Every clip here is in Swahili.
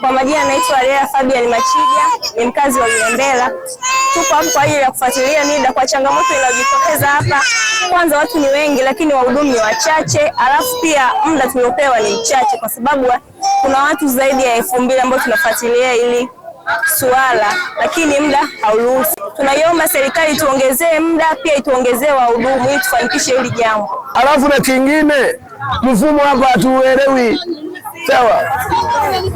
Kwa majina naitwa Lea Fabian Machija, ni mkazi wa Mlembela. Tuko hapa kwa ajili ya kufuatilia NIDA kwa changamoto inayojitokeza hapa. Kwanza watu ni wengi lakini wahudumu ni wachache, alafu pia muda tuliopewa ni mchache kwa sababu kuna watu zaidi ya 2000 ambao tunafuatilia ili suala, lakini muda hauruhusu. Tunaiomba serikali tuongezee muda, pia ituongezee wahudumu ili tufanikishe hili jambo. Alafu na kingine, mfumo hapa hatuelewi. Sawa,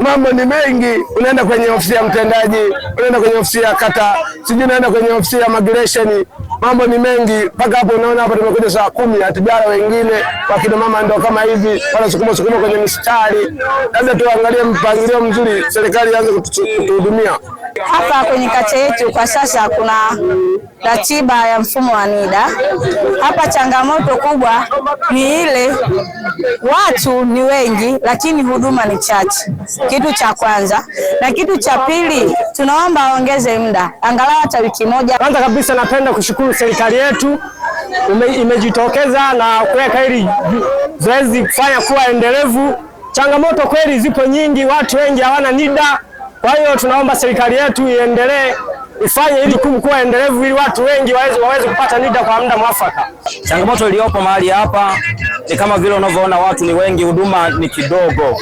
mambo ni mengi. Unaenda kwenye ofisi ya mtendaji, unaenda kwenye ofisi ya kata, sijui unaenda kwenye ofisi ya migration. Mambo ni mengi mpaka hapo unaona hapa tumekuja saa 10 hatujara, wengine wakina mama ndio kama hivi wanasukuma kwenye mistari. Labda tuangalie mpangilio mzuri, serikali ianze kutuhudumia. Hapa kwenye kata yetu kwa sasa kuna ratiba ya mfumo wa NIDA. Hapa changamoto kubwa ni ile watu ni wengi lakini huduma ni chache. Kitu cha kwanza, na kitu cha pili tunaomba waongeze muda angalau hata wiki moja. Kwanza kabisa napenda kushukuru serikali yetu imejitokeza na kuweka hili zoezi kufanya kuwa endelevu. Changamoto kweli zipo nyingi, watu wengi hawana NIDA. Kwa hiyo tunaomba serikali yetu iendelee ifanye ili kuwa endelevu ili watu wengi waweze kupata NIDA kwa muda mwafaka. Changamoto iliyopo mahali hapa ni kama vile unavyoona, watu ni wengi, huduma ni kidogo.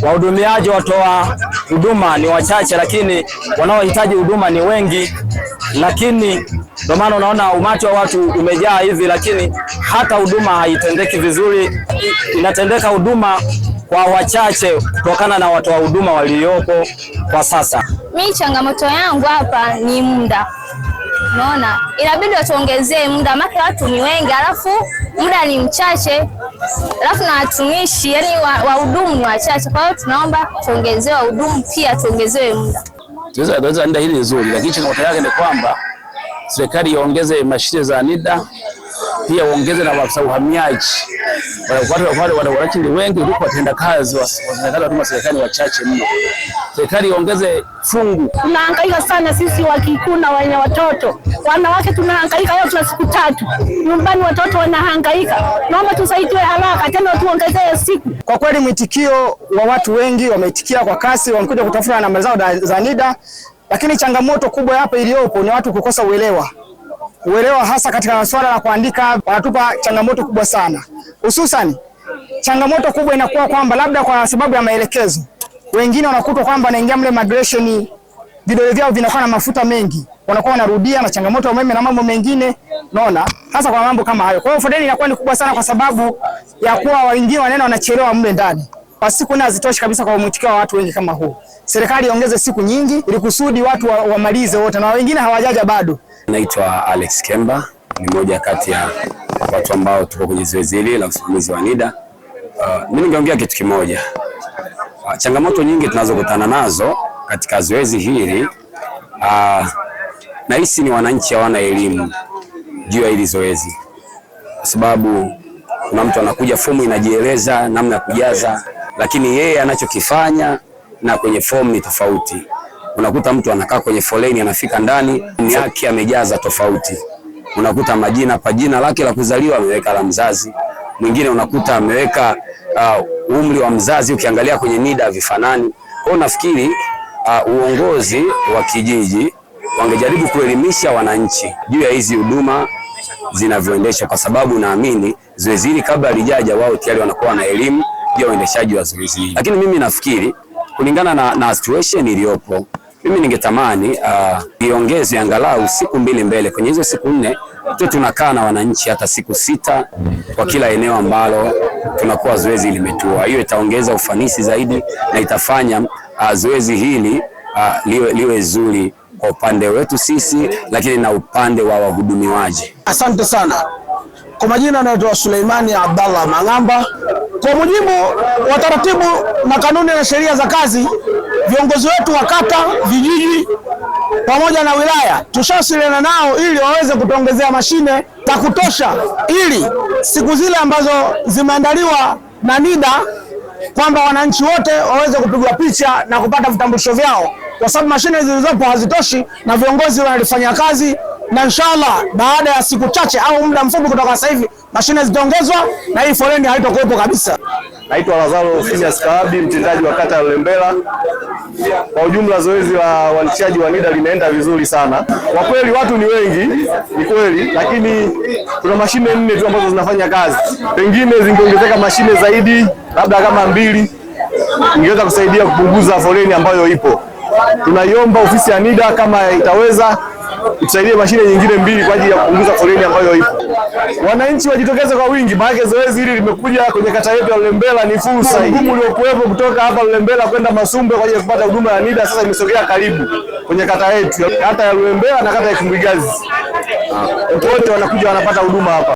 Wahudumiaji, watoa huduma ni wachache, lakini wanaohitaji huduma ni wengi. Lakini ndio maana unaona umati wa watu umejaa hivi, lakini hata huduma haitendeki vizuri. Inatendeka huduma kwa wachache kutokana na watoa huduma waliopo kwa sasa. Mimi changamoto yangu hapa ni muda. Unaona, inabidi watuongezee muda, maana watu ni wengi alafu muda ni mchache, alafu na watumishi yani wahudumu ni wachache. Kwa hiyo tunaomba tuongezewe wahudumu, pia tuongezewe muda. Tunaweza NIDA hili nzuri, lakini changamoto yake ni kwamba serikali iongeze mashine za NIDA, pia uongeze na maafisa uhamiaji. Wananchi ni wengi kuliko watenda kazi wa serikali wachache mno. Serikali iongeze fungu. Tunahangaika sana sisi Wakikuna wenye watoto. Wanawake tunahangaika, leo tuna siku 3. Nyumbani watoto wanahangaika. Naomba tusaidiwe haraka tena tuongezee siku. Kwa kweli mwitikio wa watu wengi wameitikia kwa kasi, wamekuja kutafuta namba zao za NIDA, lakini changamoto kubwa hapa iliyopo ni watu kukosa uelewa hasa katika masuala ya kuandika. Wanatupa changamoto kubwa sana. Hususan changamoto kubwa inakuwa kwamba labda kwa sababu ya maelekezo, wengine wanakuta kwamba wanaingia mle migration, vidole vyao vinakuwa na mafuta mengi, wanakuwa wanarudia na changamoto ya umeme na mambo mengine, unaona, hasa kwa mambo kama hayo. Kwa hiyo foleni inakuwa ni kubwa sana kwa sababu ya kuwa wengine wanaenda wanachelewa mle ndani. Kwa siku na hazitoshi kabisa kwa mwitikio wa watu wengi kama huu. Serikali iongeze siku nyingi ili kusudi watu wamalize wote na wengine hawajaja bado. Naitwa Alex Kemba, ni mmoja kati ya watu ambao tuko kwenye zoezi hili la usimamizi wa NIDA. Mimi ningeongea kitu kimoja. Changamoto nyingi tunazokutana nazo katika zoezi hili, nahisi ni wananchi hawana elimu juu ya hili zoezi. Kwa sababu kuna mtu anakuja, fomu inajieleza namna ya kujaza, lakini yeye anachokifanya na kwenye fomu ni tofauti. Unakuta mtu anakaa kwenye foleni, anafika ndani ni yake amejaza tofauti. Unakuta jina lake la kuzaliwa ameweka la mzazi. Mwingine unakuta ameweka umri wa mzazi, ukiangalia kwenye NIDA vifanani. Kwa nafikiri uongozi wa kijiji wangejaribu kuelimisha wananchi juu ya hizi huduma zinavyoendeshwa, kwa sababu naamini zoezi hili kabla halijaja wao tayari wanakuwa na elimu juu ya uendeshaji wa zoezi hili. Lakini mimi nafikiri kulingana na situation iliyopo, mimi ningetamani iongeze angalau siku 2 mbele. Kwenye hizo siku 4 tu tunakaa na wananchi hata siku 6 kwa kila eneo ambalo tunakuwa zoezi limetua. Hiyo itaongeza ufanisi zaidi na itafanya zoezi hili liwe zuri kwa upande wetu sisi, lakini na upande wa wahudumiwaji. Asante sana. Kwa majina naitwa Suleimani Abdallah Mangamba. Kwa mujibu wa taratibu na kanuni na sheria za kazi, viongozi wetu wa kata, vijiji pamoja na wilaya tushawasiliana nao ili waweze kutuongezea mashine za kutosha, ili siku zile ambazo zimeandaliwa na NIDA kwamba wananchi wote waweze kupigwa picha na kupata vitambulisho vyao, kwa sababu mashine zilizopo hazitoshi na viongozi wanalifanya kazi, na inshallah baada ya siku chache au muda mfupi kutoka sasa hivi mashine zitaongezwa na hii foleni haitakuwepo kabisa. Naitwa Lazaro Phineas Kawabi, mtendaji wa kata ya Lulembela. Kwa ujumla zoezi la uandikishaji wa NIDA linaenda vizuri sana. Kwa kweli watu ni wengi, ni kweli, lakini kuna mashine 4 tu ambazo zinafanya kazi. Pengine zingeongezeka mashine zaidi, labda kama 2, ingeweza kusaidia kupunguza foleni ambayo ipo. Tunaiomba ofisi ya NIDA kama itaweza tusaidie mashine nyingine 2 kwa ajili ya kupunguza foleni ambayo ipo. Wananchi wajitokeze kwa wingi, maana zoezi hili limekuja kwenye kata yetu ya Lulembela, ni fursa. Ugumu uliokuwepo kutoka hapa Lulembela kwenda Masumbe kwa ajili ya kupata huduma ya NIDA sasa imesogea karibu kwenye kata yetu, kata ya Lulembela na kata ya Kumbigazi. Wote wanakuja wanapata huduma hapa.